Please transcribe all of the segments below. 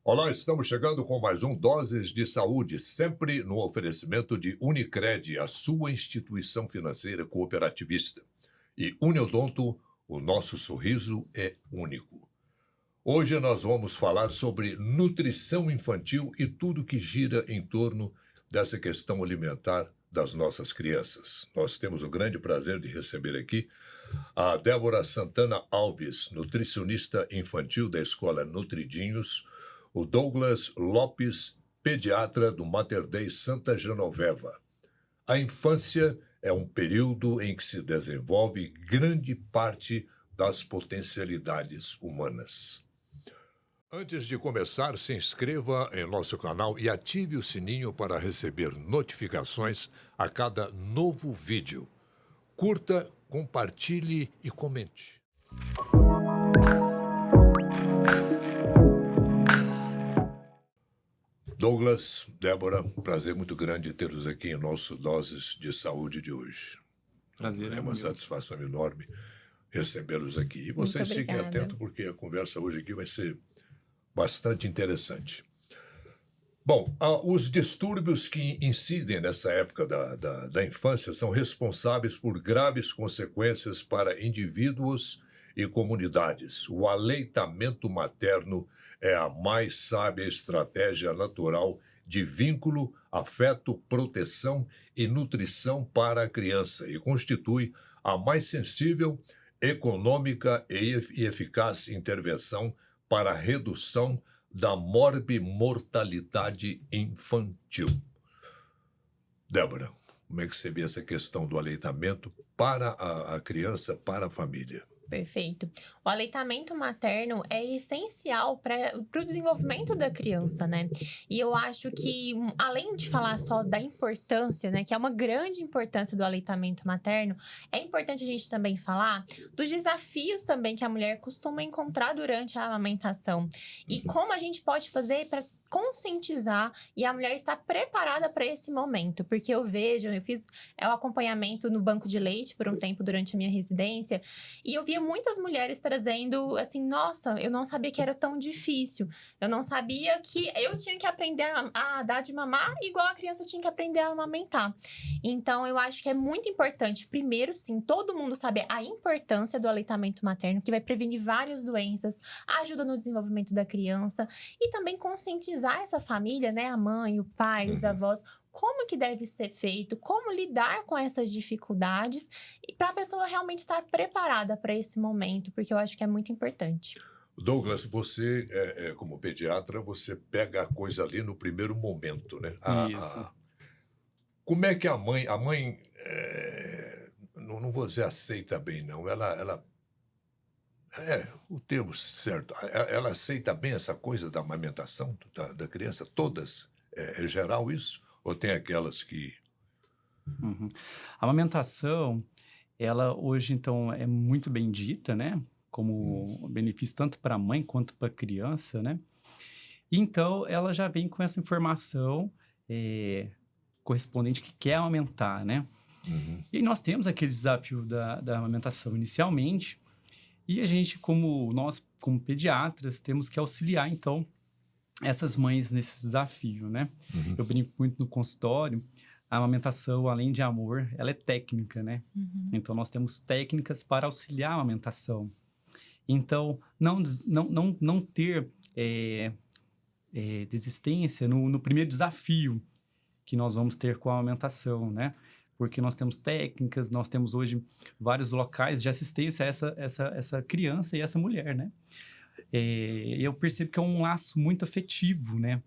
Olá, estamos chegando com mais um Doses de Saúde, sempre no oferecimento de Unicred, a sua instituição financeira cooperativista. E Uniodonto, o nosso sorriso é único. Hoje nós vamos falar sobre nutrição infantil e tudo que gira em torno dessa questão alimentar das nossas crianças. Nós temos o grande prazer de receber aqui a Débora Santana Alves, nutricionista infantil da Escola Nutridinhos, o Douglas Lopes, pediatra do Mater Dei Santa Genoveva. A infância é um período em que se desenvolve grande parte das potencialidades humanas. Antes de começar, se inscreva em nosso canal e ative o sininho para receber notificações a cada novo vídeo. Curta, compartilhe e comente. Douglas, Débora, prazer muito grande tê-los aqui em nosso Doses de Saúde de hoje. Prazer É uma meu. satisfação enorme recebê-los aqui. E Muito vocês fiquem obrigada. atentos, porque a conversa hoje aqui vai ser bastante interessante. Bom, os distúrbios que incidem nessa época da infância são responsáveis por graves consequências para indivíduos e comunidades. O aleitamento materno é a mais sábia estratégia natural de vínculo, afeto, proteção e nutrição para a criança e constitui a mais sensível, econômica e eficaz intervenção para a redução da morbimortalidade infantil. Débora, como é que você vê essa questão do aleitamento para a criança, para a família? Perfeito. O aleitamento materno é essencial para o desenvolvimento da criança, né? E eu acho que, além de falar só da importância, né, que é uma grande importância do aleitamento materno, é importante a gente também falar dos desafios também que a mulher costuma encontrar durante a amamentação. E como a gente pode fazer para conscientizar e a mulher estar preparada para esse momento, porque eu fiz o acompanhamento no banco de leite por um tempo durante a minha residência, e eu via muitas mulheres trazendo assim, nossa, eu não sabia que era tão difícil, eu não sabia que eu tinha que aprender a dar de mamar igual a criança tinha que aprender a amamentar. Então eu acho que é muito importante, primeiro sim, todo mundo saber a importância do aleitamento materno, que vai prevenir várias doenças, ajuda no desenvolvimento da criança, e também conscientizar essa família, né, a mãe, o pai, os avós, como que deve ser feito, como lidar com essas dificuldades e para a pessoa realmente estar preparada para esse momento, porque eu acho que é muito importante. Douglas, você, como pediatra, você pega a coisa ali no primeiro momento, né? Isso. Como é que a mãe, não vou dizer aceita bem, não, o termo certo. Ela aceita bem essa coisa da amamentação da criança? Todas? É geral isso? Ou tem aquelas que... Uhum. A amamentação, ela hoje, então, é muito bendita, né? Como benefício tanto para a mãe quanto para a criança, né? Então, ela já vem com essa informação correspondente que quer amamentar, né? E nós temos aquele desafio da amamentação inicialmente, e a gente, nós, como pediatras, temos que auxiliar, então, essas mães nesse desafio, né? Eu brinco muito no consultório, a amamentação, além de amor, ela é técnica, né? Então, nós temos técnicas para auxiliar a amamentação. Então, não ter desistência no primeiro desafio que nós vamos ter com a amamentação, né? Porque nós temos técnicas, nós temos hoje vários locais de assistência a essa criança e essa mulher, né? Eu percebo que é um laço muito afetivo, né?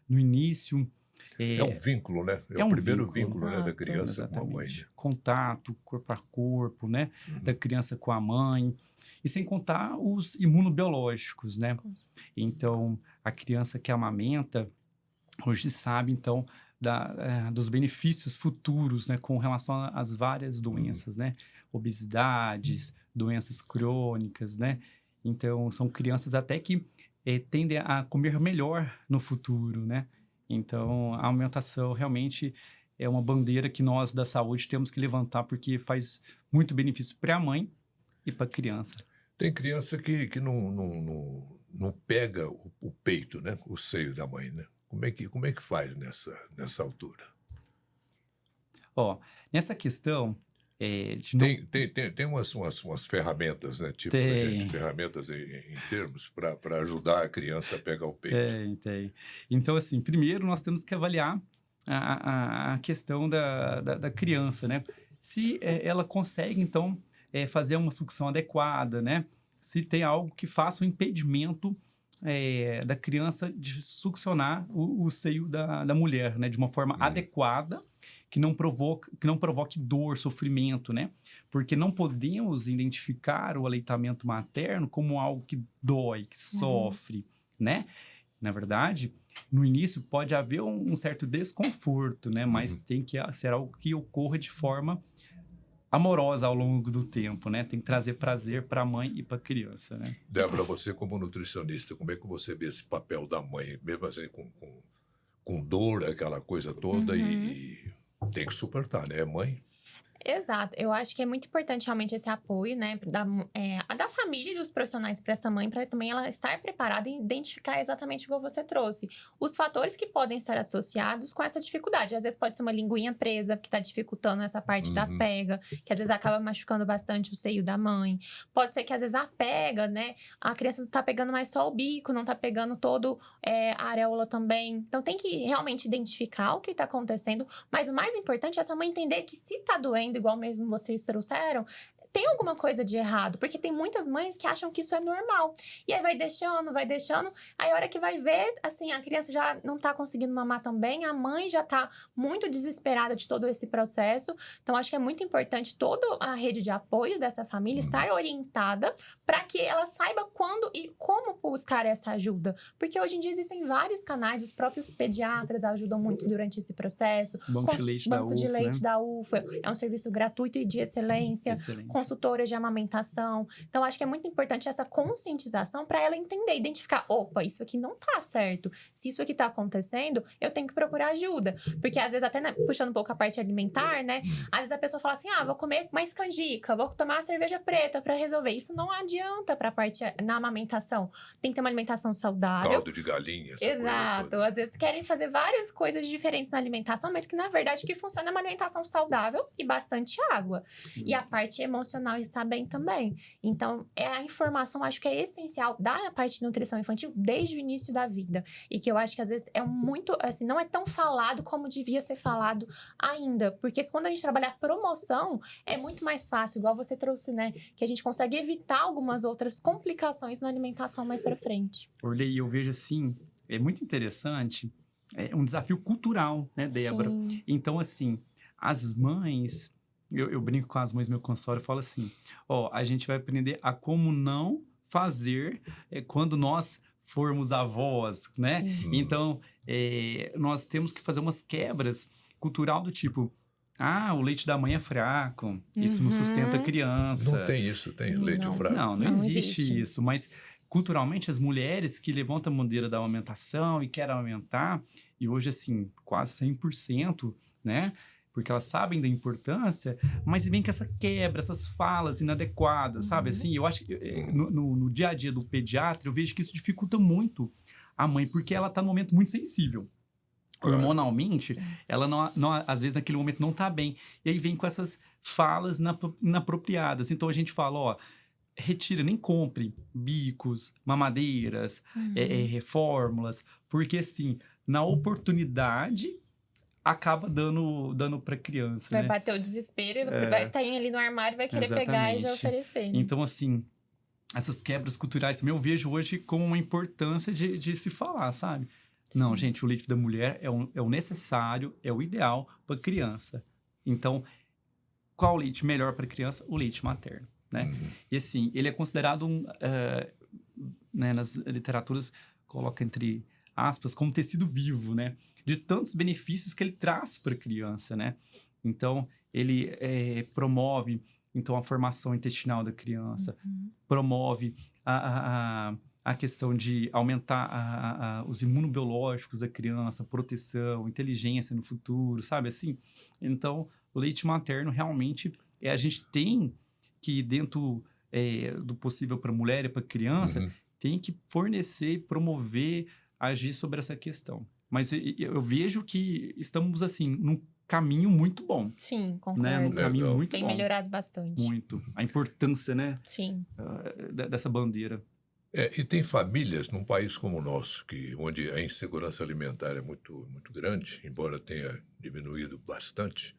No início... É um vínculo, né? É o um primeiro vínculo, né, da exato, criança com a mãe. Exatamente. Contato, corpo a corpo, né? Da criança com a mãe. E sem contar os imunobiológicos, né? Então, a criança que amamenta, hoje sabe, então, dos benefícios futuros, né? Com relação às várias doenças, né? Obesidades, doenças crônicas, né? Então, são crianças até que tendem a comer melhor no futuro, né? Então, a amamentação realmente é uma bandeira que nós da saúde temos que levantar, porque faz muito benefício para a mãe e para a criança. Tem criança que não pega o peito, né? O seio da mãe, né? Como é que faz nessa altura? Ó, nessa questão de não Tem umas ferramentas, né? Tipo, ter ferramentas em termos para ajudar a criança a pegar o peito. tem. Então, assim, primeiro nós temos que avaliar a questão da criança, né? Se ela consegue, então, fazer uma sucção adequada, né? Se tem algo que faça um impedimento da criança de succionar o seio da mulher, né? De uma forma adequada, que não provoque dor, sofrimento, né? Porque não podemos identificar o aleitamento materno como algo que dói, que sofre, né? Na verdade, no início pode haver um certo desconforto, né? Mas tem que ser algo que ocorra de forma amorosa ao longo do tempo, né? Tem que trazer prazer para a mãe e para a criança, né? Débora, você como nutricionista, como é que você vê esse papel da mãe, mesmo assim com dor, aquela coisa toda, e tem que suportar, né? É mãe. Exato. Eu acho que é muito importante realmente esse apoio, né, da família e dos profissionais para essa mãe, para também ela estar preparada e identificar exatamente o que você trouxe. Os fatores que podem estar associados com essa dificuldade. Às vezes pode ser uma linguinha presa, que está dificultando essa parte da pega, que às vezes acaba machucando bastante o seio da mãe. Pode ser que às vezes a pega, né, a criança não está pegando mais só o bico, não está pegando todo a areola também. Então tem que realmente identificar o que está acontecendo, mas o mais importante é essa mãe entender que se está doendo, igual mesmo vocês trouxeram, tem alguma coisa de errado, porque tem muitas mães que acham que isso é normal. E aí vai deixando, aí a hora que vai ver, assim, a criança já não tá conseguindo mamar também, a mãe já tá muito desesperada de todo esse processo. Então, acho que é muito importante toda a rede de apoio dessa família estar orientada para que ela saiba quando e como buscar essa ajuda. Porque hoje em dia existem vários canais, os próprios pediatras ajudam muito durante esse processo. Banco de leite da Banco de UFA, leite né? da UFA é um serviço gratuito e de excelência. Excelente. Consultoras de amamentação. Então, acho que é muito importante essa conscientização para ela entender, identificar, opa, isso aqui não tá certo. Se isso aqui tá acontecendo, eu tenho que procurar ajuda. Porque, às vezes, até puxando um pouco a parte alimentar, né? Às vezes a pessoa fala assim, vou comer mais canjica, vou tomar uma cerveja preta para resolver. Isso não adianta pra parte na amamentação. Tem que ter uma alimentação saudável. Caldo de galinha, essa Exato. coisa toda. Às vezes querem fazer várias coisas diferentes na alimentação, mas que, na verdade, o que funciona é uma alimentação saudável e bastante água. E a parte emocional está bem também. Então, a informação, acho que é essencial da parte de nutrição infantil desde o início da vida. E que eu acho que, às vezes, é muito, assim, não é tão falado como devia ser falado ainda. Porque quando a gente trabalha a promoção, é muito mais fácil, igual você trouxe, né? Que a gente consegue evitar algumas outras complicações na alimentação mais pra frente. Orley, eu vejo assim, é muito interessante, é um desafio cultural, né, Débora? Sim. Então, assim, as mães, eu brinco com as mães do meu consultório e falo assim, a gente vai aprender a como não fazer quando nós formos avós, né? Sim. Então, nós temos que fazer umas quebras cultural do tipo, o leite da mãe é fraco, isso não sustenta a criança. Não tem isso, tem leite Não. fraco. Não existe isso, mas culturalmente as mulheres que levantam a bandeira da amamentação e querem amamentar, e hoje assim, quase 100%, né? Porque elas sabem da importância, mas vem com essa quebra, essas falas inadequadas, sabe? Assim, eu acho que no dia a dia do pediatra, eu vejo que isso dificulta muito a mãe, porque ela está num momento muito sensível. Hormonalmente, ela às vezes naquele momento não está bem. E aí vem com essas falas inapropriadas. Então a gente fala, retira, nem compre bicos, mamadeiras, fórmulas, porque assim, na oportunidade acaba dando para criança, Vai né? bater o desespero e vai estar ali no armário, vai querer pegar e já oferecer. Então, assim, essas quebras culturais também eu vejo hoje como uma importância de se falar, sabe? Não, gente, o leite da mulher é o necessário, é o ideal para criança. Então, qual leite melhor para criança? O leite materno, né? E assim, ele é considerado né, nas literaturas, coloca entre aspas, como tecido vivo, né? De tantos benefícios que ele traz para a criança, né? Então, ele promove a formação intestinal da criança, promove a questão de aumentar os imunobiológicos da criança, proteção, inteligência no futuro, sabe assim? Então, o leite materno realmente, a gente tem que, dentro do possível para a mulher e para a criança, tem que fornecer, promover, agir sobre essa questão. Mas eu vejo que estamos, assim, num caminho muito bom. Sim, Né? Num concordo. caminho Legal. muito Tem bom. melhorado bastante. Muito. A importância, né, Sim. dessa bandeira. E tem famílias num país como o nosso, onde a insegurança alimentar é muito, muito grande, embora tenha diminuído bastante.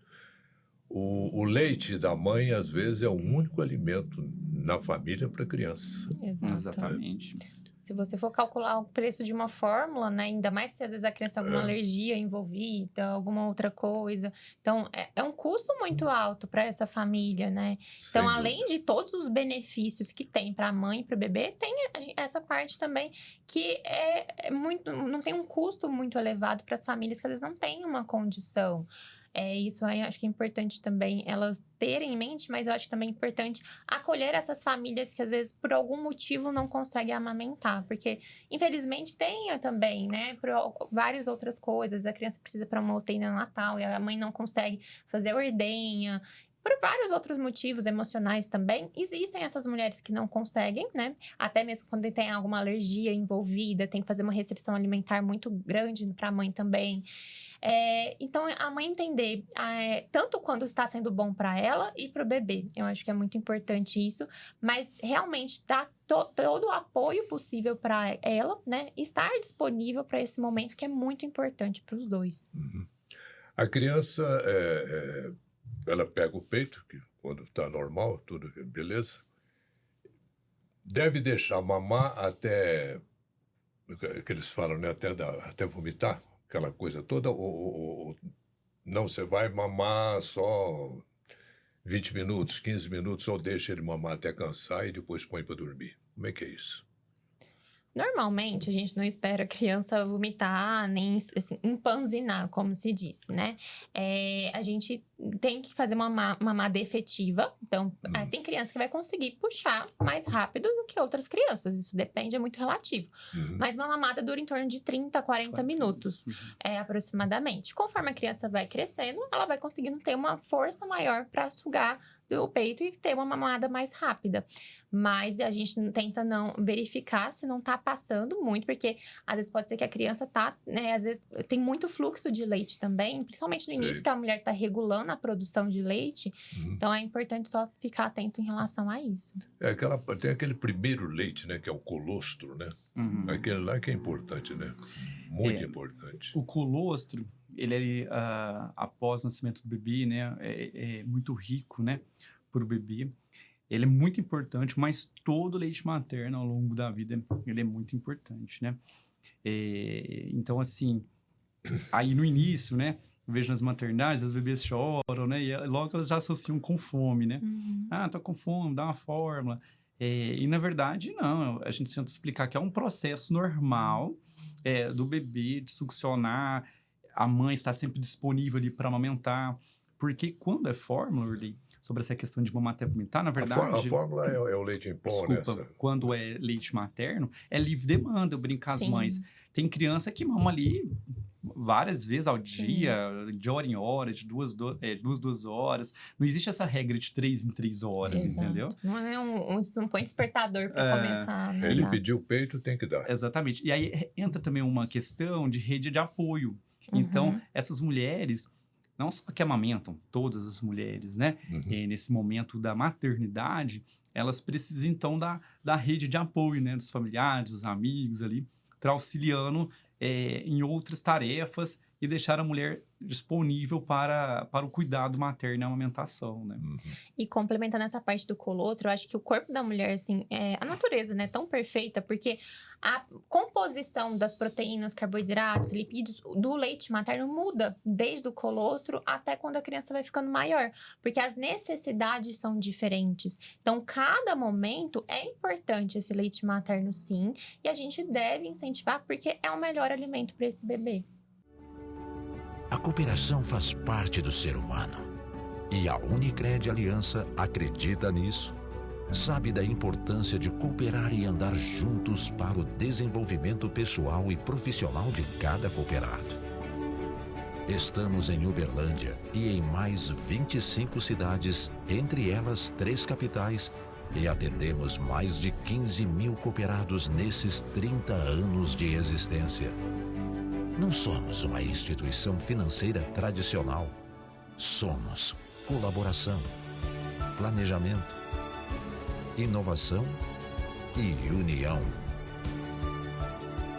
O leite da mãe, às vezes, é o único alimento na família para a criança. Exato. Exatamente. Se você for calcular o preço de uma fórmula, né? Ainda mais se às vezes a criança tem alguma alergia envolvida, alguma outra coisa. Então, é um custo muito alto para essa família, né? Então, Sem além dúvida. de todos os benefícios que tem para a mãe e para o bebê, tem essa parte também que não tem um custo muito elevado para as famílias que às vezes não têm uma condição. Isso aí, acho que é importante também elas terem em mente, mas eu acho também importante acolher essas famílias que às vezes por algum motivo não conseguem amamentar, porque infelizmente tem também, né, por várias outras coisas, a criança precisa para uma UTI neonatal e a mãe não consegue fazer ordenha. Por vários outros motivos emocionais também, existem essas mulheres que não conseguem, né? Até mesmo quando tem alguma alergia envolvida, tem que fazer uma restrição alimentar muito grande para a mãe também. Então, a mãe entender tanto quando está sendo bom para ela e para o bebê. Eu acho que é muito importante isso, mas realmente dar todo o apoio possível para ela, né? Estar disponível para esse momento que é muito importante para os dois. Uhum. A criança, ela pega o peito, que quando está normal, tudo beleza. Deve deixar mamar até, que eles falam, né, até vomitar, aquela coisa toda, ou não, você vai mamar só 20 minutos, 15 minutos, ou deixa ele mamar até cansar e depois põe para dormir. Como é que é isso? Normalmente, a gente não espera a criança vomitar, nem assim, empanzinar, como se disse, né? A gente tem que fazer uma mamada efetiva. Então, tem criança que vai conseguir puxar mais rápido do que outras crianças. Isso depende, é muito relativo. Uhum. Mas uma mamada dura em torno de 30 a 40 minutos, aproximadamente. Conforme a criança vai crescendo, ela vai conseguindo ter uma força maior para sugar do peito e ter uma mamada mais rápida. Mas a gente tenta não verificar se não tá passando muito, porque às vezes pode ser que a criança tá, né, às vezes tem muito fluxo de leite também, principalmente no início, que a mulher tá regulando a produção de leite. Uhum. Então é importante só ficar atento em relação a isso. Tem aquele primeiro leite, né, que é o colostro, né? Uhum. Aquele lá que é importante, né? Muito importante. O colostro, ele após o nascimento do bebê, né, é muito rico, né, para o bebê. Ele é muito importante, mas todo leite materno ao longo da vida, ele é muito importante, né? Então, assim, aí no início, né, eu vejo nas maternidades, as bebês choram, né, e logo elas já associam com fome, né? Uhum. Tô com fome, dá uma fórmula. E na verdade, não, a gente tenta explicar que é um processo normal do bebê de succionar, a mãe está sempre disponível ali para amamentar, porque quando é fórmula, Urley, sobre essa questão de mamar até vomitar, na verdade... A fórmula é o leite em pó, Desculpa, né? quando é leite materno, é livre demanda, eu brinco com as Sim. mães. Tem criança que mama ali várias vezes ao dia, de hora em hora, de duas horas. Não existe essa regra de 3 em 3 horas, Exato. entendeu? Não é não põe despertador para começar, né? Ele pediu o peito, tem que dar. Exatamente. E aí entra também uma questão de rede de apoio. Então, essas mulheres, não só que amamentam, todas as mulheres, né? Nesse momento da maternidade, elas precisam, então, da rede de apoio, né? Dos familiares, dos amigos ali, auxiliando em outras tarefas e deixar a mulher disponível para o cuidado materno e a amamentação, né? E complementando essa parte do colostro, eu acho que o corpo da mulher, assim, a natureza, né, tão perfeita, porque a composição das proteínas, carboidratos, lipídios do leite materno muda desde o colostro até quando a criança vai ficando maior, porque as necessidades são diferentes. Então, cada momento é importante esse leite materno, sim, e a gente deve incentivar porque é o melhor alimento para esse bebê. A cooperação faz parte do ser humano. E a Unicred Aliança acredita nisso. Sabe da importância de cooperar e andar juntos para o desenvolvimento pessoal e profissional de cada cooperado. Estamos em Uberlândia e em mais 25 cidades, entre elas 3 capitais, e atendemos mais de 15 mil cooperados nesses 30 anos de existência. Não somos uma instituição financeira tradicional. Somos colaboração, planejamento, inovação e união.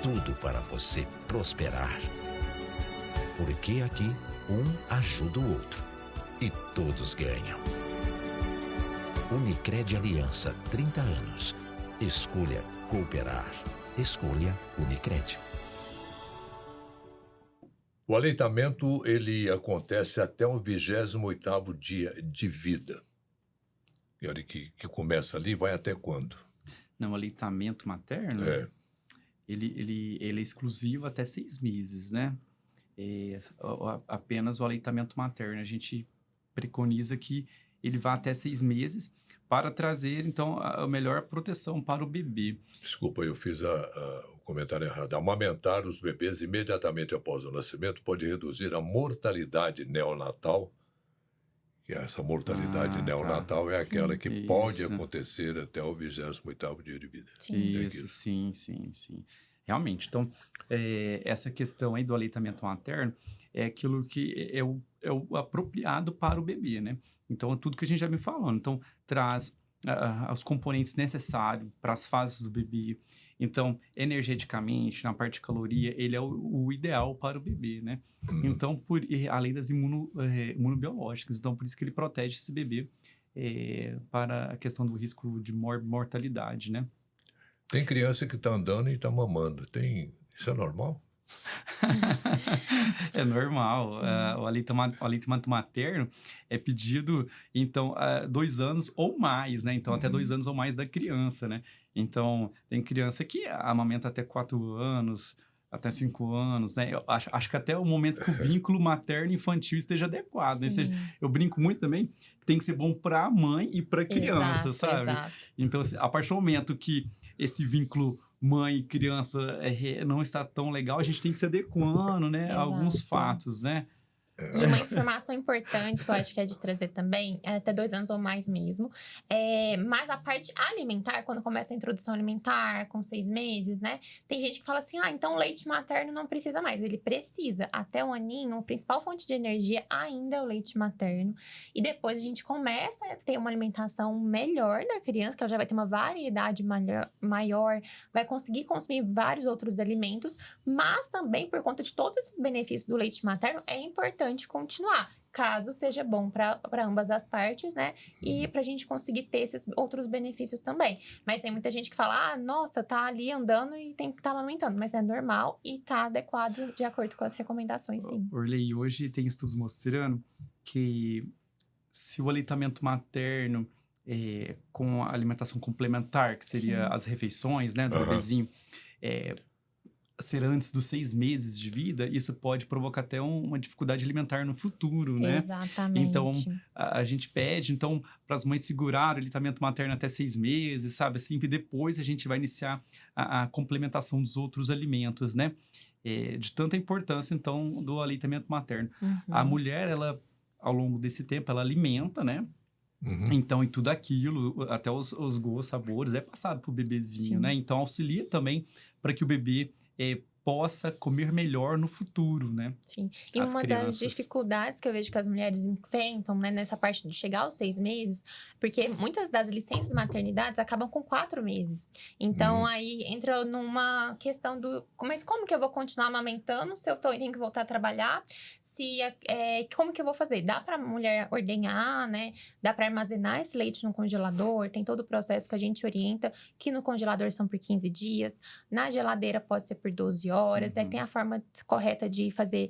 Tudo para você prosperar. Porque aqui, um ajuda o outro e todos ganham. Unicred Aliança, 30 anos. Escolha cooperar. Escolha Unicred. O aleitamento, ele acontece até o 28º dia de vida. E olha que começa ali, vai até quando? Não, o aleitamento materno, É. ele é exclusivo até 6 meses, né? Apenas o aleitamento materno. A gente preconiza que ele vá até 6 meses para trazer, então, a melhor proteção para o bebê. Desculpa, eu fiz o comentário errado. Amamentar os bebês imediatamente após o nascimento pode reduzir a mortalidade neonatal. E essa mortalidade Ah, neonatal é Sim. aquela que pode Isso. acontecer até o 28º dia de vida. Sim. Isso, sim. Realmente, então, essa questão aí do aleitamento materno é aquilo que é o apropriado para o bebê, né? Então, é tudo que a gente já vem falando. Então, traz os componentes necessários para as fases do bebê. Então, energeticamente, na parte de caloria, ele é o ideal para o bebê, né? Então, além das imunobiológicas. Então, por isso que ele protege esse bebê para a questão do risco de mortalidade, né? Tem criança que está andando e está mamando. Isso é normal? É normal. O aleitamento materno é pedido, então, 2 anos ou mais, né? Então, até 2 anos ou mais da criança, né? Então, tem criança que amamenta até 4 anos, até 5 anos, né? Eu acho que até o momento que o vínculo materno-infantil esteja adequado, né? Sim. Eu brinco muito também que tem que ser bom para a mãe e para a criança, Exato, sabe? exato. Então, assim, a partir do momento que esse vínculo mãe e criança não está tão legal, a gente tem que se adequando, né, a alguns Exato. fatos, né? E uma informação importante que eu acho que é de trazer também, é até 2 anos ou mais mesmo, mas a parte alimentar, quando começa a introdução alimentar, com 6 meses, né? Tem gente que fala assim, então leite materno não precisa mais. Ele precisa. Até 1 aninho, a principal fonte de energia ainda é o leite materno. E depois a gente começa a ter uma alimentação melhor da criança, que ela já vai ter uma variedade maior, vai conseguir consumir vários outros alimentos, mas também por conta de todos esses benefícios do leite materno, é importante continuar, caso seja bom para ambas as partes, né? E pra gente conseguir ter esses outros benefícios também. Mas tem muita gente que fala, nossa, tá ali andando e tem que estar amamentando. Mas é normal e tá adequado de acordo com as recomendações, sim. Orley, hoje tem estudos mostrando que se o aleitamento materno com a alimentação complementar, que seria as refeições, né, do bebezinho, ser antes dos 6 meses de vida, isso pode provocar até uma dificuldade alimentar no futuro, né? Exatamente. Então, a gente pede, então, para as mães segurarem o aleitamento materno até 6 meses, sabe? Assim, e depois a gente vai iniciar a complementação dos outros alimentos, né? De tanta importância, então, do aleitamento materno. A mulher, ela, ao longo desse tempo, ela alimenta, né? Então, e tudo aquilo, até os gostos, sabores, é passado pro bebezinho, né? Então, auxilia também para que o bebê possa comer melhor no futuro, né? Sim. E As uma crianças. das dificuldades que eu vejo que as mulheres enfrentam, né, nessa parte de chegar aos 6 meses, porque muitas das licenças maternidades acabam com 4 meses. Então, aí entra numa questão mas como que eu vou continuar amamentando se eu tenho que voltar a trabalhar? Como que eu vou fazer? Dá pra mulher ordenhar, né? Dá pra armazenar esse leite no congelador? Tem todo o processo que a gente orienta, que no congelador são por 15 dias, na geladeira pode ser por 12 horas. Aí tem a forma correta de fazer,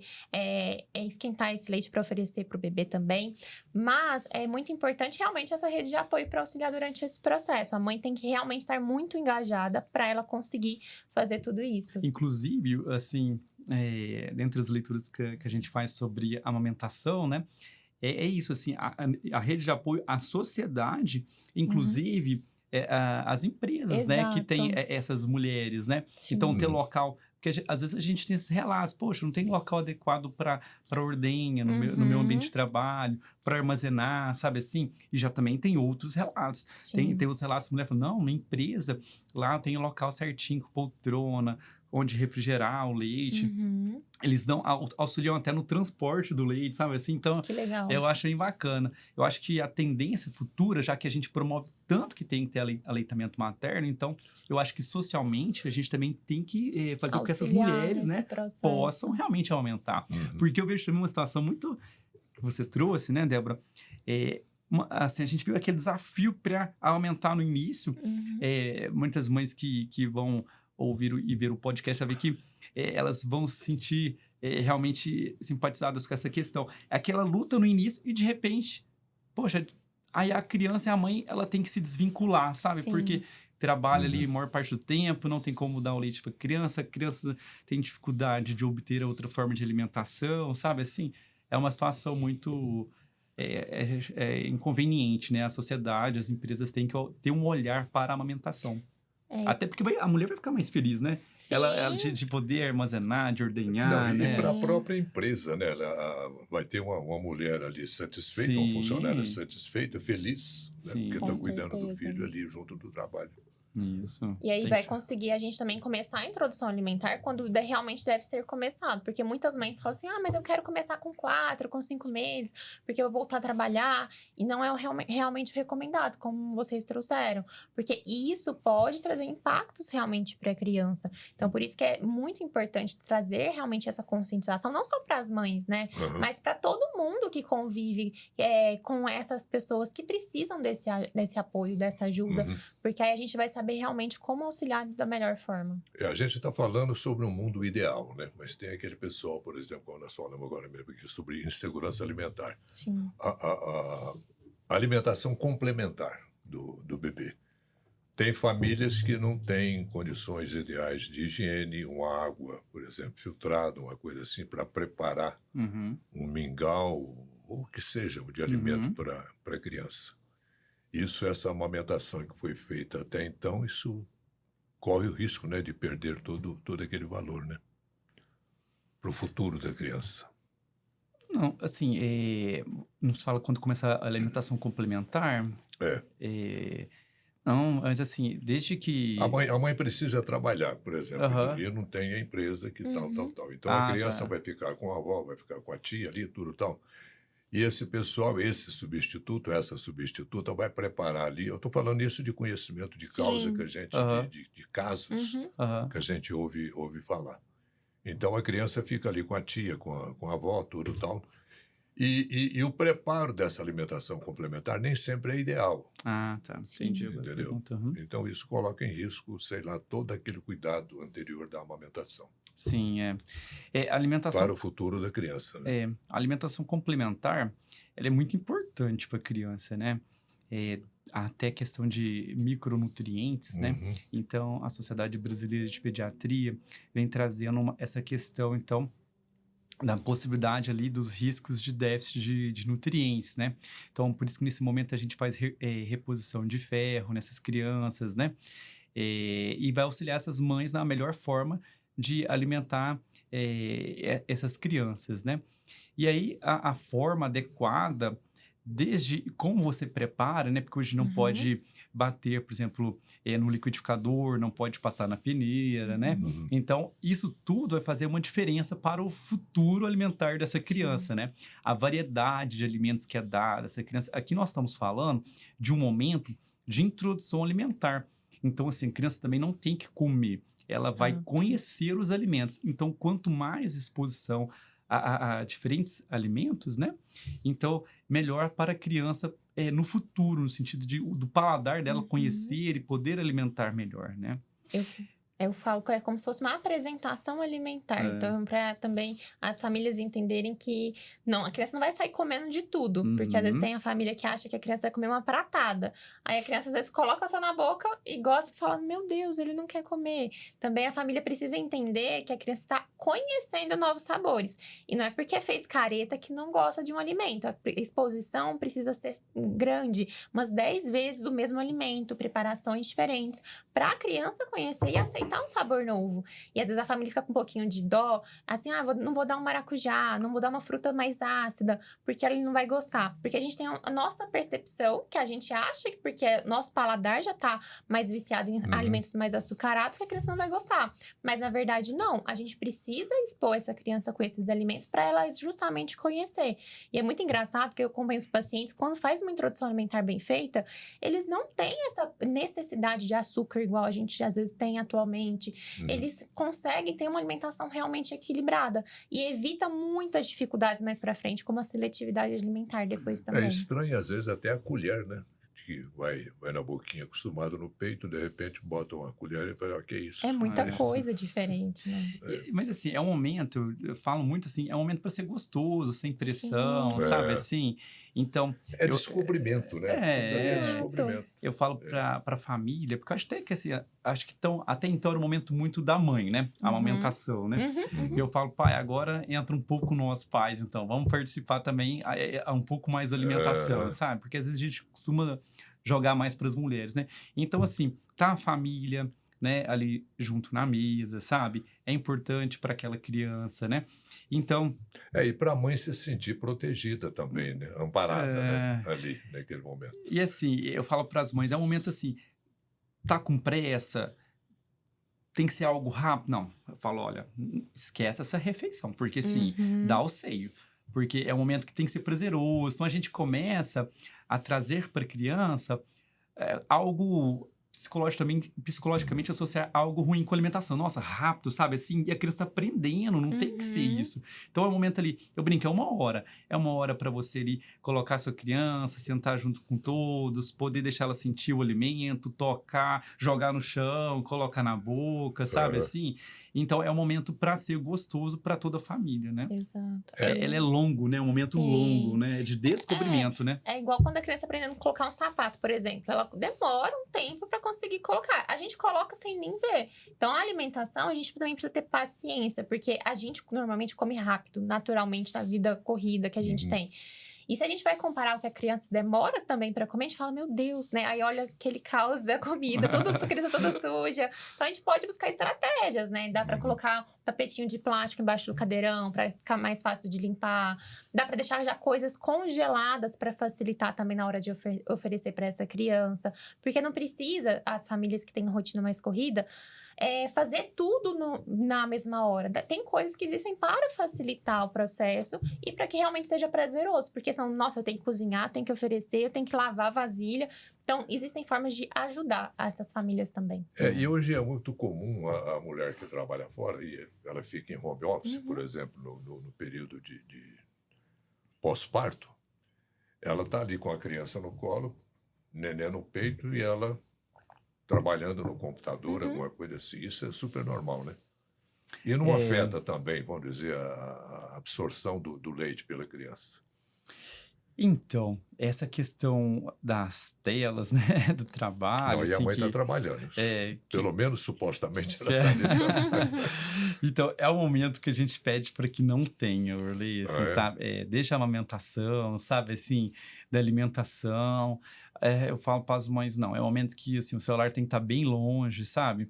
esquentar esse leite para oferecer para o bebê também. Mas é muito importante realmente essa rede de apoio para auxiliar durante esse processo. A mãe tem que realmente estar muito engajada para ela conseguir fazer tudo isso. Inclusive, assim, dentre as leituras que a gente faz sobre amamentação, né? É isso, assim, a rede de apoio, a sociedade, inclusive... as empresas, né, que tem essas mulheres, né? Sim. Então, ter local Porque às vezes a gente tem esses relatos, poxa, não tem local adequado para ordenha no meu ambiente de trabalho, para armazenar, sabe assim? E já também tem outros relatos. Tem os relatos, a mulher fala, não, uma empresa, lá tem o local certinho, com poltrona, onde refrigerar o leite. Eles auxiliam até no transporte do leite, sabe assim? Então, que legal. Eu acho bem bacana. Eu acho que a tendência futura, já que a gente promove tanto que tem que ter aleitamento materno, então, eu acho que socialmente a gente também tem que fazer com que essas mulheres, né, possam realmente aumentar. Porque eu vejo também uma situação muito que você trouxe, né, Débora? Assim, a gente viu aquele desafio para aumentar no início. Muitas mães que vão ouvir e ver o podcast, sabe que elas vão se sentir realmente simpatizadas com essa questão. É aquela luta no início e, de repente, poxa, aí a criança e a mãe, ela tem que se desvincular, sabe? Sim. Porque trabalha ali a maior parte do tempo, não tem como dar o leite para a criança tem dificuldade de obter outra forma de alimentação, sabe? Assim, é uma situação muito inconveniente, né? A sociedade, as empresas têm que ter um olhar para a amamentação. Até porque a mulher vai ficar mais feliz, né? Ela de poder armazenar, de ordenhar, não, né? E para a própria empresa, né? Ela vai ter uma mulher ali satisfeita, um funcionário satisfeito, feliz, né? Porque está cuidando do filho ali junto do trabalho. Isso. E aí vai conseguir a gente também começar a introdução alimentar quando realmente deve ser começado. Porque muitas mães falam assim, mas eu quero começar com 4, com 5 meses, porque eu vou voltar a trabalhar. E não é realmente recomendado, como vocês trouxeram. Porque isso pode trazer impactos realmente para a criança. Então, por isso que é muito importante trazer realmente essa conscientização, não só para as mães, né? Mas para todo mundo que convive com essas pessoas que precisam desse apoio, dessa ajuda. Porque aí a gente vai saber realmente como auxiliar da melhor forma. A gente está falando sobre um mundo ideal, né? Mas tem aquele pessoal, por exemplo, como nós falamos agora mesmo aqui, sobre insegurança alimentar. Sim. A alimentação complementar do bebê. Tem famílias que não têm condições ideais de higiene, uma água, por exemplo, filtrada, uma coisa assim, para preparar um mingau, ou o que seja, de alimento para a criança. Essa amamentação que foi feita até então, isso corre o risco, né, de perder todo aquele valor, né, para o futuro da criança. Não, assim, nos fala quando começa a alimentação complementar. Não, mas assim, desde que... A mãe precisa trabalhar, por exemplo, e não tem a empresa que tal. Então a criança vai ficar com a avó, vai ficar com a tia ali, tudo tal. E esse pessoal, essa substituta vai preparar ali. Eu estou falando isso de conhecimento de causa que a gente, de casos que a gente ouve falar. Então a criança fica ali com a tia, com a avó, tudo tal. E o preparo dessa alimentação complementar nem sempre é ideal. Tá. Entendi. Entendeu? Então isso coloca em risco, sei lá, todo aquele cuidado anterior da amamentação. Sim, alimentação... Para o futuro da criança, né? A alimentação complementar, ela é muito importante para a criança, né? Até questão de micronutrientes, né? Então, a Sociedade Brasileira de Pediatria vem trazendo essa questão, então, da possibilidade ali dos riscos de déficit de nutrientes, né? Então, por isso que nesse momento a gente faz reposição de ferro nessas crianças, né? E vai auxiliar essas mães na melhor forma de alimentar essas crianças, né? E aí, a forma adequada, desde como você prepara, né? Porque hoje não pode bater, por exemplo, no liquidificador, não pode passar na peneira, né? Então, isso tudo vai fazer uma diferença para o futuro alimentar dessa criança, né? A variedade de alimentos que é dada a essa criança. Aqui nós estamos falando de um momento de introdução alimentar. Então, assim, a criança também não tem que comer. Ela vai conhecer os alimentos. Então, quanto mais exposição a diferentes alimentos, né? Então, melhor para a criança no futuro, no sentido do paladar dela conhecer e poder alimentar melhor, né? Eu falo que é como se fosse uma apresentação alimentar. Então, para também as famílias entenderem que a criança não vai sair comendo de tudo. Porque às vezes tem a família que acha que a criança vai comer uma pratada. Aí a criança às vezes coloca só na boca e gosta falando, meu Deus, ele não quer comer. Também a família precisa entender que a criança está conhecendo novos sabores. E não é porque fez careta que não gosta de um alimento. A exposição precisa ser grande, umas 10 vezes do mesmo alimento, preparações diferentes, para a criança conhecer e aceitar experimentar um sabor novo. E às vezes a família fica com um pouquinho de dó, assim, não vou dar um maracujá, não vou dar uma fruta mais ácida, porque ele não vai gostar. Porque a gente tem a nossa percepção, que a gente acha que porque nosso paladar já tá mais viciado em alimentos mais açucarados, que a criança não vai gostar. Mas na verdade, não. A gente precisa expor essa criança com esses alimentos para ela justamente conhecer. E é muito engraçado que eu acompanho os pacientes, quando faz uma introdução alimentar bem feita, eles não têm essa necessidade de açúcar igual a gente às vezes tem atualmente. Eles conseguem ter uma alimentação realmente equilibrada e evita muitas dificuldades mais para frente, como a seletividade alimentar depois também. É estranho, às vezes, até a colher, né? Que vai na boquinha acostumado no peito, de repente bota uma colher e fala, que isso? É muita coisa diferente, né? Mas assim, é um momento, eu falo muito assim, é um momento para ser gostoso, sem pressão, Sim. sabe assim? Então... É descobrimento, né? É descobrimento. Eu falo pra família, porque eu acho até que assim, acho que até então era um momento muito da mãe, né? A amamentação, né? E eu falo, pai, agora entra um pouco nós pais, então, vamos participar também um pouco mais da alimentação, sabe? Porque às vezes a gente costuma jogar mais para as mulheres, né? Então, assim, tá a família, né, ali junto na mesa, sabe? É importante para aquela criança, né? Então... e para a mãe se sentir protegida também, né? Amparada, né? Ali, naquele momento. E assim, eu falo para as mães, é um momento assim, tá com pressa, tem que ser algo rápido? Não, eu falo, olha, esquece essa refeição, porque assim, dá o seio. Porque é um momento que tem que ser prazeroso. Então, a gente começa a trazer para a criança algo psicologicamente associar algo ruim com a alimentação. Nossa, rápido, sabe? Assim, e a criança está aprendendo, não tem que ser isso. Então, é um momento ali, eu brinco, é uma hora. É uma hora para você ali colocar a sua criança, sentar junto com todos, poder deixar ela sentir o alimento, tocar, jogar no chão, colocar na boca, sabe? Assim. Então, é um momento para ser gostoso para toda a família, né? Exato. Ele é longo, né? Um momento longo, né? De descobrimento, né? É igual quando a criança aprendendo a colocar um sapato, por exemplo. Ela demora um tempo para conseguir colocar. A gente coloca sem nem ver. Então, a alimentação, a gente também precisa ter paciência, porque a gente normalmente come rápido, naturalmente, na vida corrida que a gente tem. E se a gente vai comparar o que a criança demora também para comer, a gente fala, meu Deus, né? Aí olha aquele caos da comida, a criança toda suja. Então, a gente pode buscar estratégias, né? Dá para colocar um tapetinho de plástico embaixo do cadeirão para ficar mais fácil de limpar. Dá para deixar já coisas congeladas para facilitar também na hora de oferecer para essa criança. Porque não precisa, as famílias que têm rotina mais corrida, fazer tudo na mesma hora. Tem coisas que existem para facilitar o processo e para que realmente seja prazeroso. Porque senão, nossa, eu tenho que cozinhar, tenho que oferecer, eu tenho que lavar a vasilha. Então, existem formas de ajudar essas famílias também. E hoje é muito comum a mulher que trabalha fora, e ela fica em home office, por exemplo, no período de pós-parto, ela está ali com a criança no colo, neném no peito, e ela trabalhando no computador, alguma coisa assim. Isso é super normal, né? E não afeta também, vamos dizer, a absorção do leite pela criança. Então, essa questão das telas, né, do trabalho... Não, e a mãe está trabalhando. Pelo menos, supostamente, ela está nesse trabalho. Então, é o momento que a gente pede para que não tenha, Orley, assim, sabe? Deixa a amamentação, sabe, assim, da alimentação... eu falo para as mães, não, é um momento que assim, o celular tem que estar bem longe, sabe?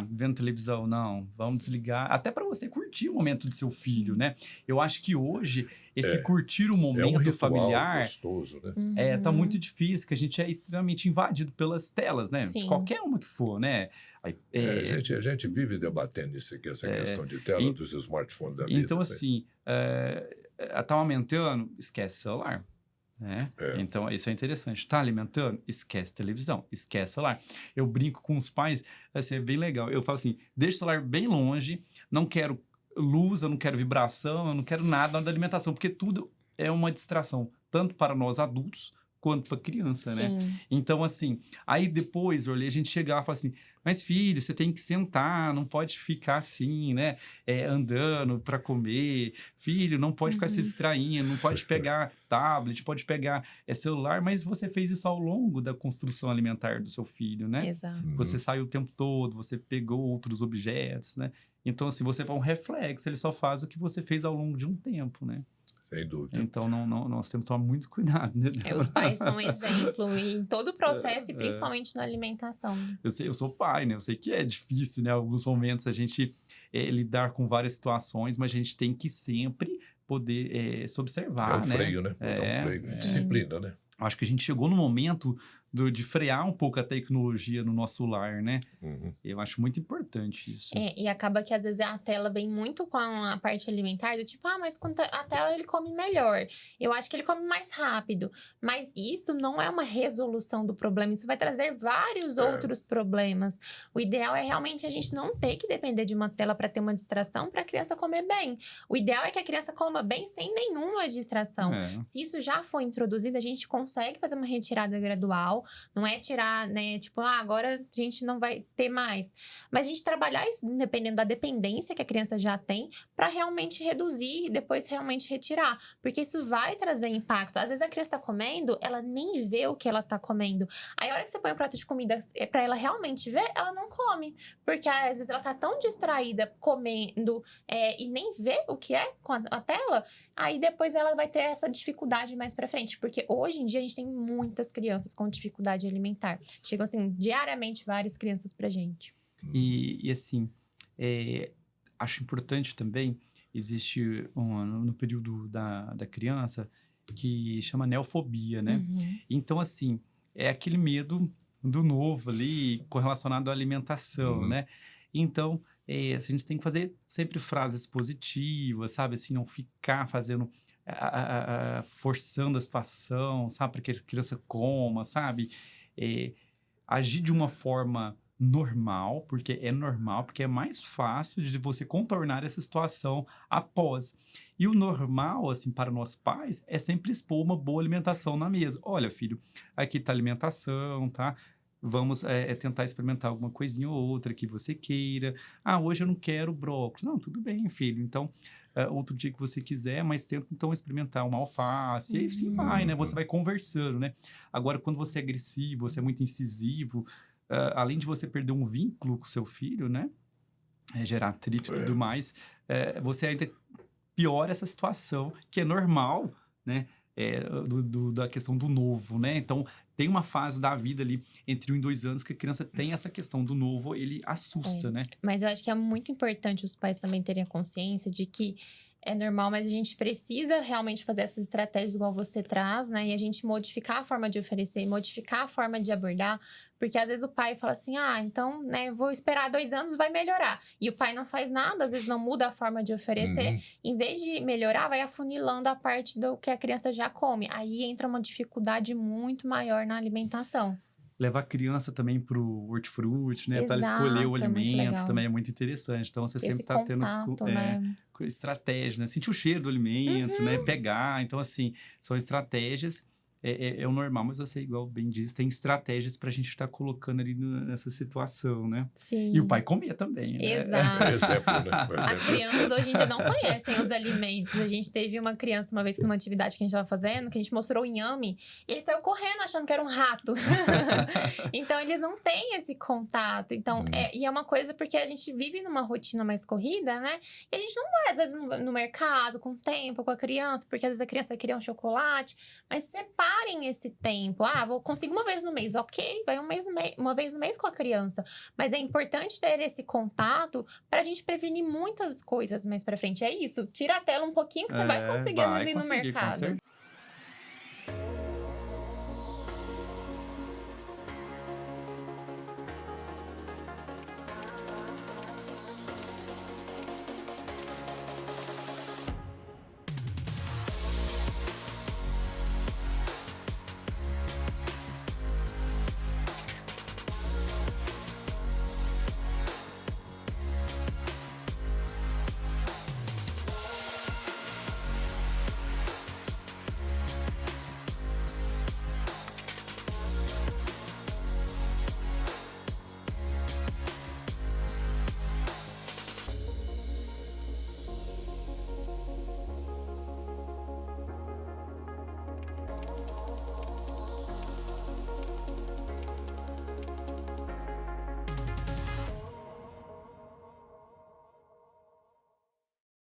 Vendo televisão, não, vamos desligar, até para você curtir o momento do seu filho, né? Eu acho que hoje, esse curtir o momento ritual familiar... gostoso, né? Tá muito difícil, que a gente é extremamente invadido pelas telas, né? Sim. Qualquer uma que for, né? A gente vive debatendo essa questão de tela dos smartphones da vida. Então, assim, tá aumentando, esquece celular. Né? Então, isso é interessante. Tá alimentando? Esquece televisão, esquece celular. Eu brinco com os pais, assim, é bem legal. Eu falo assim, deixa o celular bem longe, não quero luz, eu não quero vibração, eu não quero nada da alimentação, porque tudo é uma distração, tanto para nós adultos, quanto para criança, né? Então, assim, aí depois, Orley, a gente chega lá e fala assim, mas filho, você tem que sentar, não pode ficar assim, né? Andando para comer. Filho, não pode ficar se distraindo, não pode pegar tablet, pode pegar celular, mas você fez isso ao longo da construção alimentar do seu filho, né? Exato. Você saiu o tempo todo, você pegou outros objetos, né? Então, assim, você faz um reflexo, ele só faz o que você fez ao longo de um tempo, né? Sem dúvida. Então, nós temos que tomar muito cuidado, né? Os pais são um exemplo em todo o processo e principalmente na alimentação. Eu sou pai, né? Eu sei que é difícil, né? Alguns momentos a gente lidar com várias situações, mas a gente tem que sempre poder se observar, É um né? freio, né? Botar um freio. Disciplina, né? Acho que a gente chegou no momento de frear um pouco a tecnologia no nosso lar, né? Uhum. Eu acho muito importante isso. E acaba que às vezes a tela vem muito com a parte alimentar, do tipo, mas com a tela ele come melhor. Eu acho que ele come mais rápido. Mas isso não é uma resolução do problema, isso vai trazer vários outros problemas. O ideal é realmente a gente não ter que depender de uma tela para ter uma distração para a criança comer bem. O ideal é que a criança coma bem sem nenhuma distração. Se isso já for introduzido, a gente consegue fazer uma retirada gradual. Não é tirar, né? Tipo, agora a gente não vai ter mais. Mas a gente trabalhar isso, dependendo da dependência que a criança já tem, para realmente reduzir e depois realmente retirar. Porque isso vai trazer impacto. Às vezes a criança tá comendo, ela nem vê o que ela tá comendo. Aí a hora que você põe um prato de comida para ela realmente ver, ela não come. Porque às vezes ela tá tão distraída comendo e nem vê o que é com a tela, aí depois ela vai ter essa dificuldade mais pra frente. Porque hoje em dia a gente tem muitas crianças com dificuldade alimentar. Chegam, assim, diariamente várias crianças pra gente. E assim, acho importante também, existe no período da criança que chama neofobia, né? Então, assim, é aquele medo do novo ali, correlacionado à alimentação, né? Então, a gente tem que fazer sempre frases positivas, sabe? Assim, não ficar fazendo... forçando a situação, sabe, para que a criança coma, sabe? Agir de uma forma normal, porque é mais fácil de você contornar essa situação após. E o normal, assim, para nossos pais, é sempre expor uma boa alimentação na mesa. Olha, filho, aqui tá a alimentação, tá? Vamos tentar experimentar alguma coisinha ou outra que você queira. Hoje eu não quero brócolis. Não, tudo bem, filho. Então, outro dia que você quiser, mas tenta então experimentar uma alface. E aí sim vai, né? Você vai conversando, né? Agora, quando você é agressivo, você é muito incisivo, além de você perder um vínculo com seu filho, né? Gerar atrito e tudo mais, você ainda piora essa situação, que é normal, né? Da questão do novo, né? Então, tem uma fase da vida ali, entre 1 e 2 anos, que a criança tem essa questão do novo, ele assusta, né? Mas eu acho que é muito importante os pais também terem a consciência de que é normal, mas a gente precisa realmente fazer essas estratégias igual você traz, né? E a gente modificar a forma de oferecer, modificar a forma de abordar. Porque às vezes o pai fala assim, então, né, vou esperar 2 anos, vai melhorar. E o pai não faz nada, às vezes não muda a forma de oferecer. Em vez de melhorar, vai afunilando a parte do que a criança já come. Aí entra uma dificuldade muito maior na alimentação. Levar a criança também pro hortifruti, né? Para ela Exato, escolher o é muito alimento, legal. também é muito interessante. Então, você sempre Esse tá tendo contato, né? estratégia, né? Sentir o cheiro do alimento, né? Pegar. Então, assim, são estratégias. É o normal, mas você, igual bem diz, tem estratégias pra gente estar colocando ali nessa situação, né? Sim. E o pai comer também, né? Exato. Exemplo, né? As crianças hoje em dia não conhecem os alimentos. A gente teve uma criança uma vez numa atividade que a gente estava fazendo, que a gente mostrou o inhame, e ele saiu correndo achando que era um rato. Então, eles não têm esse contato. Então, e é uma coisa porque a gente vive numa rotina mais corrida, né? E a gente não vai, às vezes, no mercado, com tempo, com a criança, porque às vezes a criança vai querer um chocolate, mas separem esse tempo. Vou conseguir uma vez no mês, ok, vai uma vez no mês com a criança. Mas é importante ter esse contato pra gente prevenir muitas coisas mais pra frente. É isso, tira a tela um pouquinho que você vai conseguir ir no mercado.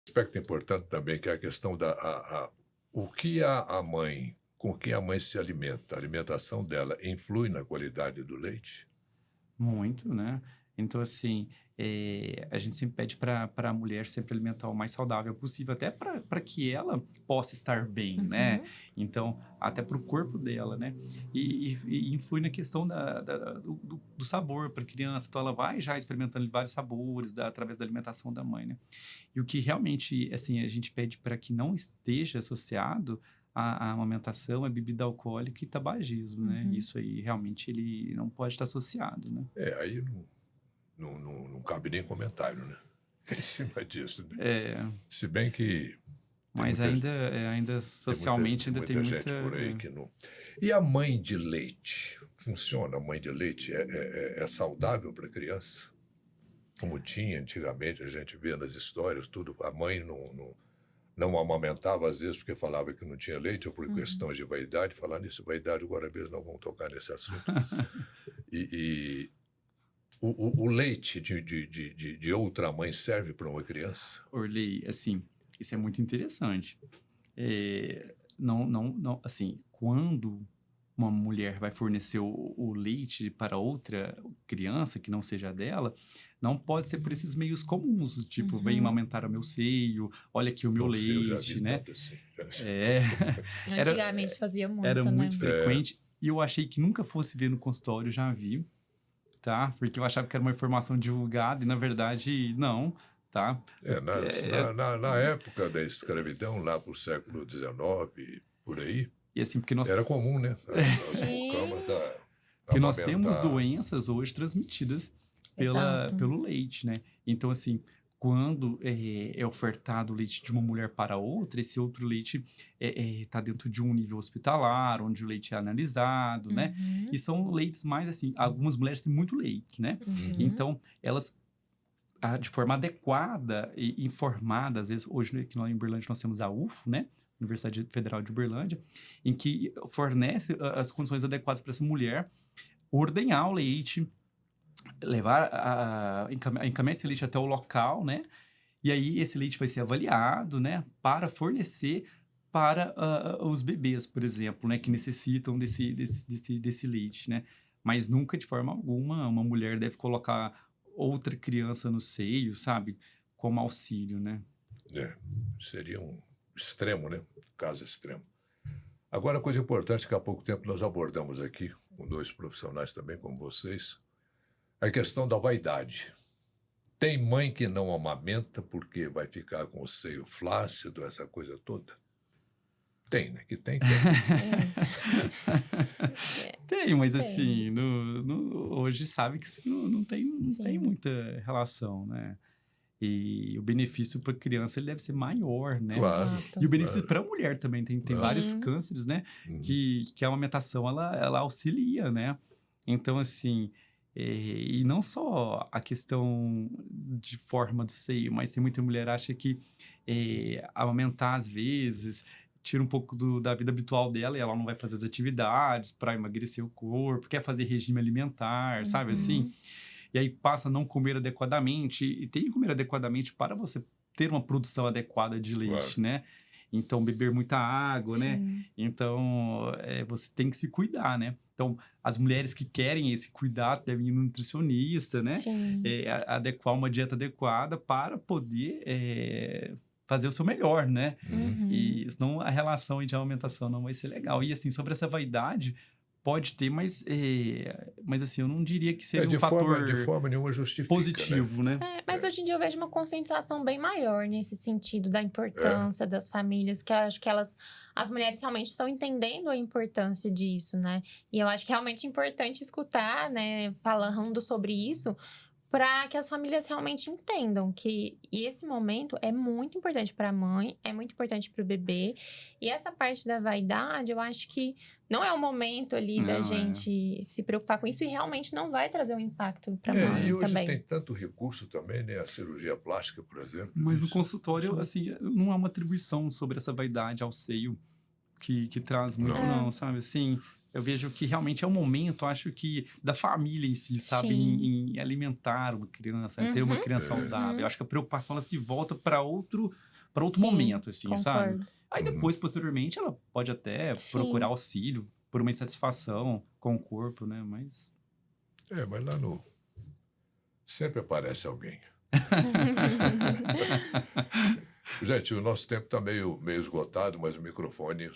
Aspecto importante também, que é a questão da com que a mãe se alimenta, a alimentação dela influi na qualidade do leite? Muito, né? Então, assim, a gente sempre pede para a mulher sempre alimentar o mais saudável possível, até para que ela possa estar bem, né? Então, até para o corpo dela, né? E influi na questão do sabor para a criança. Então, ela vai já experimentando vários sabores através da alimentação da mãe, né? E o que realmente, assim, a gente pede para que não esteja associado à amamentação é bebida alcoólica e tabagismo, né? Isso aí, realmente, ele não pode estar associado, né? Aí não cabe nem comentário, né? Em cima disso, né? Se bem que... Mas ainda socialmente ainda tem muita gente por aí que não... E a mãe de leite? Funciona a mãe de leite? É saudável para a criança? Como tinha antigamente, a gente vê nas histórias, tudo, a mãe não amamentava, às vezes, porque falava que não tinha leite, ou por questões de vaidade. Falar nisso, vaidade, agora mesmo não vamos tocar nesse assunto. O leite de outra mãe serve para uma criança? Orley, assim, isso é muito interessante. Não, assim, quando uma mulher vai fornecer o leite para outra criança que não seja dela, não pode ser por esses meios comuns, tipo, vem amamentar o meu seio, olha aqui o meu leite, né? Assim, Antigamente fazia muito, era né? muito frequente, e eu achei que nunca fosse ver no consultório, já vi, tá? Porque eu achava que era uma informação divulgada, e na verdade, não, tá? Na época da escravidão, lá pro século XIX, por aí, e assim, porque nós... era comum, né? As mucamas porque nós temos doenças hoje transmitidas pelo leite, né? Então, assim, quando é ofertado o leite de uma mulher para outra, esse outro leite está dentro de um nível hospitalar, onde o leite é analisado, né? E são leites mais, assim, algumas mulheres têm muito leite, né? Então, elas, de forma adequada e informada, às vezes, hoje aqui em Uberlândia nós temos a UFO, né? Universidade Federal de Uberlândia, em que fornece as condições adequadas para essa mulher ordenhar o leite, encaminhar esse leite até o local, né? E aí esse leite vai ser avaliado, né? Para fornecer para os bebês, por exemplo, né? Que necessitam desse leite, né? Mas nunca, de forma alguma, uma mulher deve colocar outra criança no seio, sabe? Como auxílio, né? Seria um extremo, né? Caso extremo. Agora, coisa importante que há pouco tempo nós abordamos aqui, com 2 profissionais também, como vocês, a questão da vaidade. Tem mãe que não amamenta porque vai ficar com o seio flácido, essa coisa toda? Tem, né? Que tem. Tem, mas assim, hoje sabe que não tem muita relação, né? E o benefício para a criança ele deve ser maior, né? Claro. E o benefício para a mulher também. Tem vários cânceres, né? Que a amamentação, ela auxilia, né? Então, assim... E não só a questão de forma do seio, mas tem muita mulher que acha que amamentar, às vezes, tira um pouco da vida habitual dela e ela não vai fazer as atividades para emagrecer o corpo, quer fazer regime alimentar, sabe assim? E aí passa a não comer adequadamente, e tem que comer adequadamente para você ter uma produção adequada de leite, né? Então, beber muita água, né? Então, você tem que se cuidar, né? Então, as mulheres que querem esse cuidado devem ir no nutricionista, né? Adequar uma dieta adequada para poder fazer o seu melhor, né? E senão a relação de alimentação não vai ser legal. E assim, sobre essa vaidade, pode ter, mas assim, eu não diria que seja um fator de forma nenhuma justifica, positivo, né? Mas hoje em dia eu vejo uma conscientização bem maior nesse sentido da importância das famílias, que eu acho que as mulheres realmente estão entendendo a importância disso, né? E eu acho que realmente é importante escutar, né, falando sobre isso, para que as famílias realmente entendam que esse momento é muito importante para a mãe, é muito importante para o bebê. E essa parte da vaidade, eu acho que não é o momento ali da gente se preocupar com isso e realmente não vai trazer um impacto para a mãe e hoje também. tem tanto recurso também, né? A cirurgia plástica, por exemplo. Mas no consultório, assim, não há uma atribuição sobre essa vaidade ao seio que traz muito, não, sabe? Assim... Eu vejo que realmente é um momento, acho que, da família em si, sabe? Em alimentar uma criança, ter uma criança saudável. Eu acho que a preocupação, ela se volta para outro para outro Sim, momento, assim, sabe? concordo. Aí depois, posteriormente, ela pode até Sim. procurar auxílio por uma insatisfação com o corpo, né? Mas Mas lá no. Sempre aparece alguém. Gente, o nosso tempo está meio esgotado, mas os microfones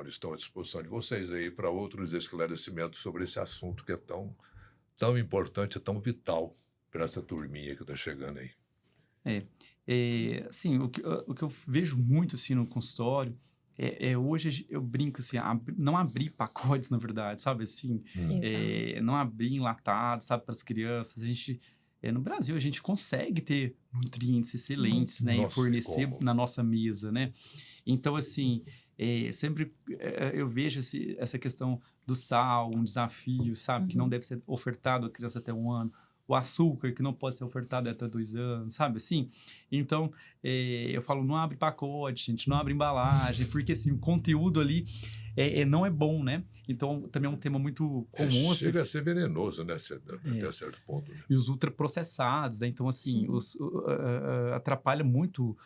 estão à disposição de vocês aí para outros esclarecimentos sobre esse assunto que é tão importante, tão vital para essa turminha que está chegando aí. assim, o que eu vejo muito, assim, no consultório hoje eu brinco, assim, não abrir pacotes, na verdade, sabe, assim, Exato. não abrir enlatados, sabe, para as crianças. A gente, no Brasil, a gente consegue ter nutrientes excelentes, né, e Nossa, fornecer como? na nossa mesa, né? Então, assim, sempre eu vejo essa questão do sal, um desafio, sabe, que não deve ser ofertado à criança até 1 ano. O açúcar, que não pode ser ofertado até 2 anos, sabe assim? Então, eu falo, não abre pacote, gente, não abre embalagem, porque, assim, o conteúdo ali não é bom, né? Então, também é um tema muito comum. Chega a ser venenoso, né? Até certo ponto. Né? E os ultraprocessados, né? Então, assim, atrapalha muito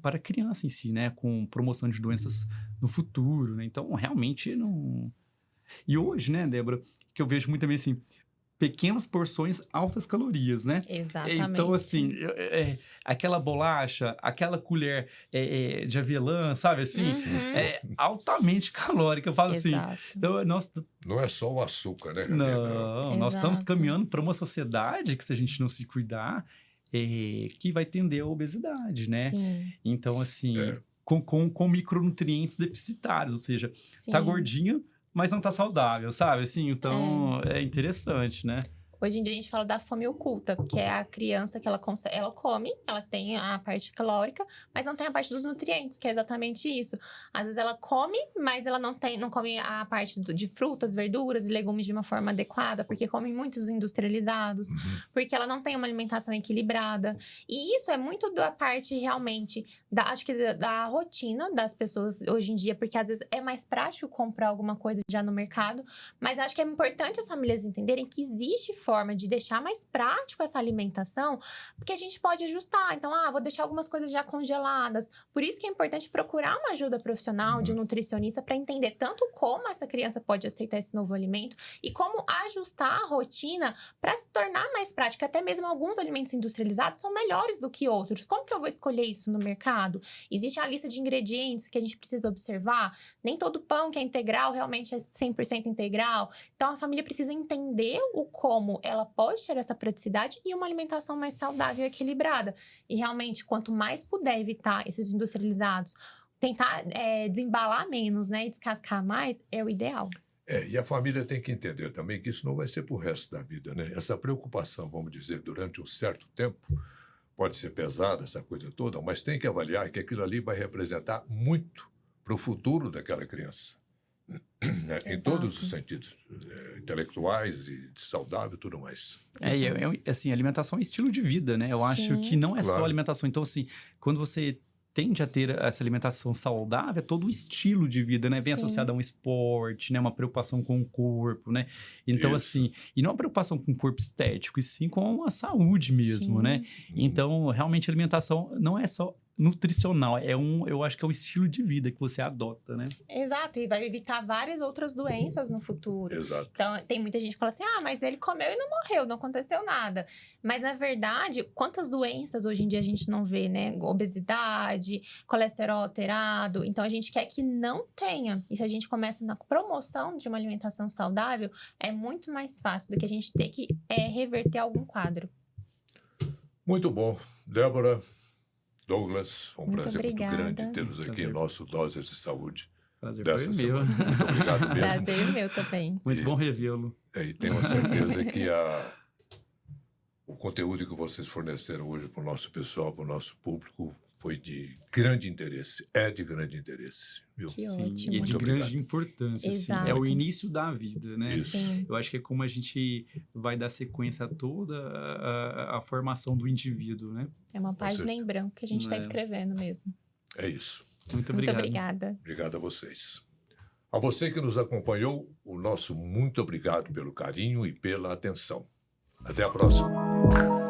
para a criança em si, né? Com promoção de doenças no futuro, né? Então, realmente não... E hoje, né, Débora, que eu vejo muito também, assim, pequenas porções, altas calorias, né? Exatamente. Então, assim, aquela bolacha, aquela colher de avelã, sabe assim? É altamente calórica. Eu falo assim, Exato. então, Não é só o açúcar, né? Gabi? não, nós estamos Exato. caminhando para uma sociedade que, se a gente não se cuidar, que vai tender à obesidade, né? Sim, Então, assim, com micronutrientes deficitários, ou seja, tá sim. gordinho, mas não tá saudável, sabe? Assim, então é interessante, né? Hoje em dia a gente fala da fome oculta, que é a criança que ela come, ela tem a parte calórica, mas não tem a parte dos nutrientes, que é exatamente isso. Às vezes ela come, mas ela não come a parte de frutas, verduras e legumes de uma forma adequada, porque come muitos industrializados, porque ela não tem uma alimentação equilibrada. E isso é muito da parte realmente, acho que da rotina das pessoas hoje em dia, porque às vezes é mais prático comprar alguma coisa já no mercado, mas acho que é importante as famílias entenderem que existe forma de deixar mais prático essa alimentação, porque a gente pode ajustar. Então, vou deixar algumas coisas já congeladas. Por isso que é importante procurar uma ajuda profissional de um nutricionista para entender tanto como essa criança pode aceitar esse novo alimento e como ajustar a rotina para se tornar mais prática. Até mesmo alguns alimentos industrializados são melhores do que outros. Como que eu vou escolher isso no mercado? Existe a lista de ingredientes que a gente precisa observar. Nem todo pão que é integral realmente é 100% integral. Então, a família precisa entender o como ela pode ter essa praticidade e uma alimentação mais saudável e equilibrada. E realmente, quanto mais puder evitar esses industrializados, tentar desembalar menos, né, e descascar mais, é o ideal. E a família tem que entender também que isso não vai ser pro resto da vida, né? Essa preocupação, vamos dizer, durante um certo tempo, pode ser pesada, essa coisa toda, mas tem que avaliar que aquilo ali vai representar muito para o futuro daquela criança. Né? Em todos os sentidos, intelectuais e de saudável e tudo mais. Assim, alimentação é estilo de vida, né? Eu acho que não é só alimentação. Então, assim, quando você tende a ter essa alimentação saudável, é todo um estilo de vida, né? Bem associado a um esporte, né? Uma preocupação com o corpo, né? Então, assim, e não uma preocupação com o corpo estético, e sim com a saúde mesmo, né? Então, realmente, a alimentação não é só nutricional, eu acho que é um estilo de vida que você adota, né? Exato, e vai evitar várias outras doenças no futuro. Exato. Então, tem muita gente que fala assim, mas ele comeu e não morreu, não aconteceu nada. Mas, na verdade, quantas doenças hoje em dia a gente não vê, né? Obesidade, colesterol alterado. Então, a gente quer que não tenha. E se a gente começa na promoção de uma alimentação saudável, é muito mais fácil do que a gente ter que reverter algum quadro. Muito bom. Débora, Douglas, foi um Muito prazer obrigada. muito grande tê-los aqui em nosso Doses de Saúde. Prazer dessa foi meu. semana. Muito obrigado mesmo. Prazer meu também. Muito bom revê-lo. E tenho certeza que o conteúdo que vocês forneceram hoje para o nosso pessoal, para o nosso público, foi de grande interesse. É de grande interesse. Viu? Que Sim, ótimo. e de Muito grande obrigado. importância. Assim. Exato. É o início da vida, né? Isso. Sim. Eu acho que é como a gente vai dar sequência a toda a formação do indivíduo, né? É uma página em branco que a gente está escrevendo mesmo. É isso. Muito Muito obrigado. obrigada. Obrigado a vocês. A você que nos acompanhou, o nosso muito obrigado pelo carinho e pela atenção. Até a próxima.